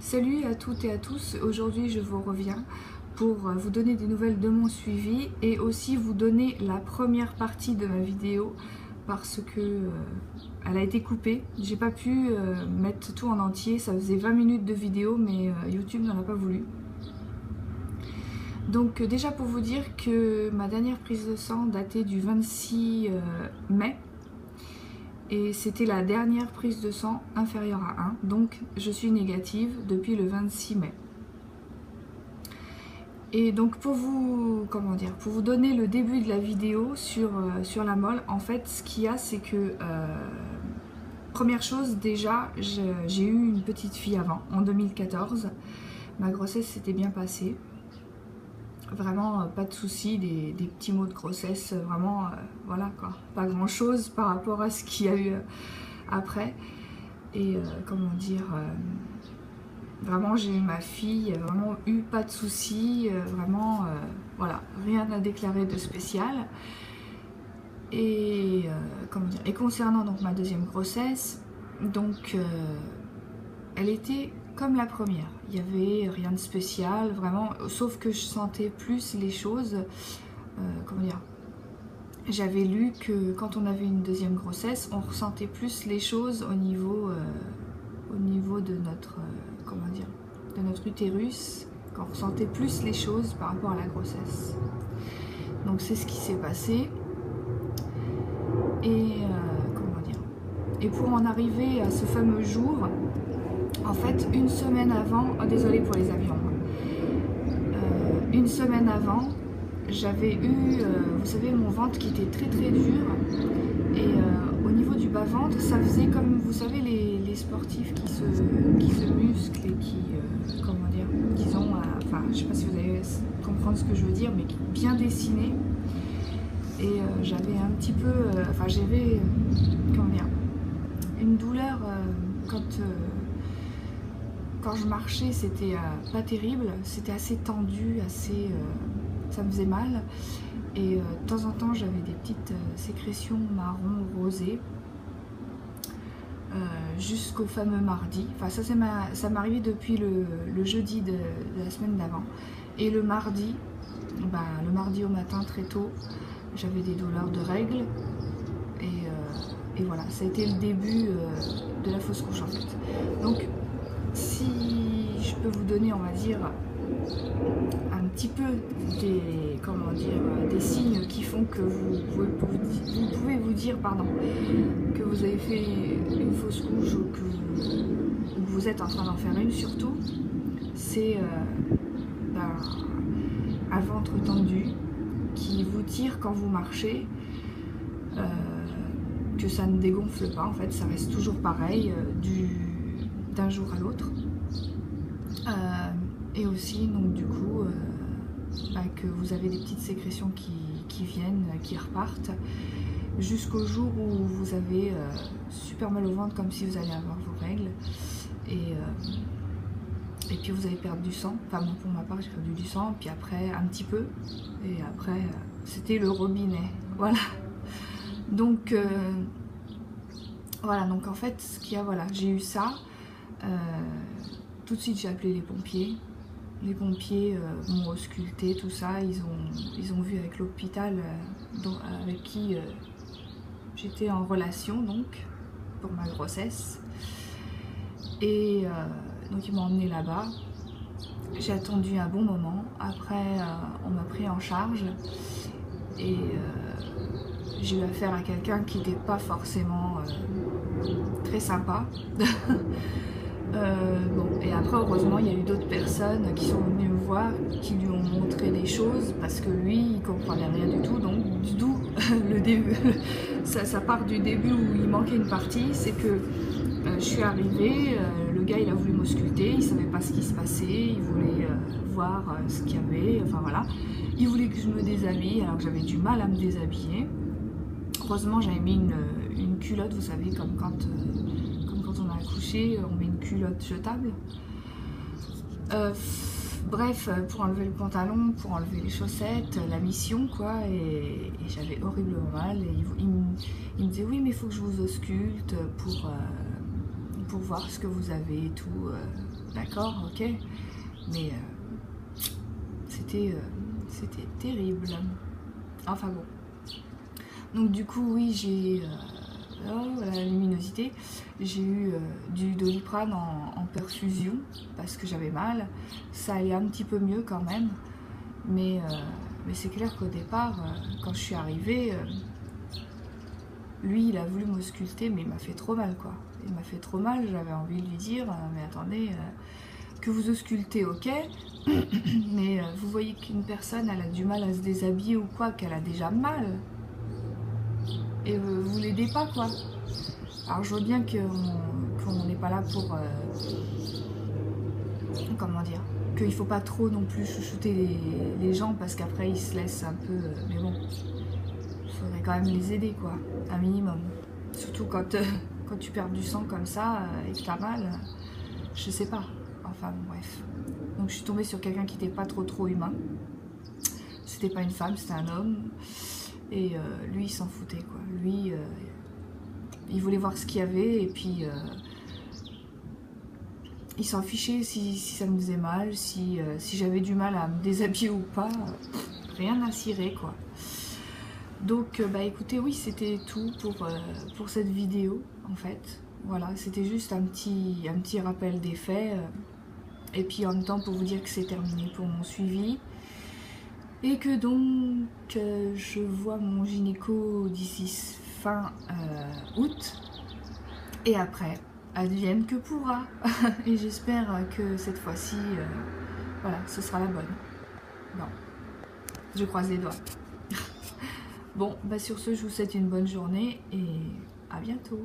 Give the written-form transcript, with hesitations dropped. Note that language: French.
Salut à toutes et à tous, aujourd'hui je vous reviens pour vous donner des nouvelles de mon suivi et aussi vous donner la première partie de ma vidéo parce que elle a été coupée. J'ai pas pu mettre tout en entier, ça faisait 20 minutes de vidéo mais YouTube n'en a pas voulu. Donc déjà pour vous dire que ma dernière prise de sang datait du 26 mai. Et c'était la dernière prise de sang inférieure à 1, donc je suis négative depuis le 26 mai. Et donc pour vous, pour vous donner le début de la vidéo sur la mole, en fait ce qu'il y a c'est que, première chose déjà, j'ai eu une petite fille avant, en 2014, ma grossesse s'était bien passée. Vraiment pas de soucis, des petits mots de grossesse, vraiment voilà quoi, pas grand chose par rapport à ce qu'il y a eu après. Et vraiment j'ai eu ma fille, vraiment eu pas de soucis, vraiment voilà, rien à déclarer de spécial. Et et concernant donc ma deuxième grossesse, donc elle était comme la première, il n'y avait rien de spécial, vraiment, sauf que je sentais plus les choses, j'avais lu que quand on avait une deuxième grossesse, on ressentait plus les choses au niveau de notre, de notre utérus, qu'on ressentait plus les choses par rapport à la grossesse. Donc c'est ce qui s'est passé, et et pour en arriver à ce fameux jour, en fait, une semaine avant, oh, désolée pour les avions, une semaine avant, j'avais eu, vous savez, mon ventre qui était très très dur, et au niveau du bas-ventre, ça faisait comme, vous savez, les sportifs qui se musclent et qui, qui ont, enfin, je sais pas si vous allez comprendre ce que je veux dire, mais bien dessiné, et j'avais un petit peu, j'avais, une douleur quand je marchais, c'était pas terrible, c'était assez tendu, ça me faisait mal. Et de temps en temps, j'avais des petites sécrétions marron rosées jusqu'au fameux mardi. Enfin, ça m'arrivait depuis le jeudi de la semaine d'avant. Et le mardi au matin, très tôt, j'avais des douleurs de règles. Et voilà, ça a été le début de la fausse couche en fait. Donc, si je peux vous donner, on va dire, un petit peu des signes qui font que vous pouvez vous dire que vous avez fait une fausse couche ou que vous êtes en train d'en faire une surtout, c'est un ventre tendu qui vous tire quand vous marchez, que ça ne dégonfle pas en fait, ça reste toujours pareil d'un jour à l'autre, et aussi donc du coup que vous avez des petites sécrétions qui viennent, qui repartent jusqu'au jour où vous avez super mal au ventre comme si vous alliez avoir vos règles, et puis vous allez perdre du sang. Enfin bon, pour ma part j'ai perdu du sang, puis après un petit peu, et après c'était le robinet, voilà. Donc voilà, donc en fait ce qu'il y a, voilà, j'ai eu ça, tout de suite j'ai appelé les pompiers. Les pompiers m'ont ausculté, tout ça, ils ont vu avec l'hôpital avec qui j'étais en relation donc pour ma grossesse, et donc ils m'ont emmené là-bas. J'ai attendu un bon moment, après on m'a pris en charge, et j'ai eu affaire à quelqu'un qui n'était pas forcément très sympa. Et après heureusement il y a eu d'autres personnes qui sont venues me voir, qui lui ont montré des choses, parce que lui il comprenait rien du tout, donc d'où le début, ça part du début où il manquait une partie. C'est que je suis arrivée, le gars il a voulu m'ausculter, il savait pas ce qui se passait, il voulait voir ce qu'il y avait, enfin voilà, il voulait que je me déshabille alors que j'avais du mal à me déshabiller. Heureusement j'avais mis une culotte, vous savez, comme quand on a accouché, on met une culotte jetable. Bref, pour enlever le pantalon, pour enlever les chaussettes, la mission quoi, et j'avais horriblement mal. Et il me disait oui, mais il faut que je vous ausculte pour voir ce que vous avez et tout. d'accord, ok, mais c'était terrible. Enfin bon. Donc du coup, oui, j'ai la luminosité. J'ai eu du Doliprane en perfusion parce que j'avais mal. Ça allait un petit peu mieux quand même. Mais c'est clair qu'au départ, quand je suis arrivée, lui, il a voulu m'ausculter, mais il m'a fait trop mal, quoi. Il m'a fait trop mal, j'avais envie de lui dire, mais attendez, que vous auscultez, ok, mais vous voyez qu'une personne, elle a du mal à se déshabiller ou quoi, qu'elle a déjà mal, et vous l'aidez pas, quoi. Alors je vois bien qu'on n'est pas là pour... comment dire, qu'il faut pas trop non plus chouchouter les gens, parce qu'après ils se laissent un peu... mais bon, il faudrait quand même les aider, quoi, un minimum. Surtout quand tu perds du sang comme ça et que t'as mal, je sais pas. Enfin bon, bref. Donc je suis tombée sur quelqu'un qui n'était pas trop humain. C'était pas une femme, c'était un homme. Et lui, il s'en foutait, quoi. Lui, il voulait voir ce qu'il y avait et puis il s'en fichait si ça me faisait mal, si j'avais du mal à me déshabiller ou pas. Rien à cirer, quoi. Donc, bah écoutez, oui, c'était tout pour cette vidéo, en fait. Voilà, c'était juste un petit rappel des faits. Et puis en même temps pour vous dire que c'est terminé pour mon suivi. Et que donc, je vois mon gynéco d'ici fin août. Et après, advienne que pourra. Et j'espère que cette fois-ci, voilà, ce sera la bonne. Bon, je croise les doigts. Bon, bah sur ce, je vous souhaite une bonne journée et à bientôt.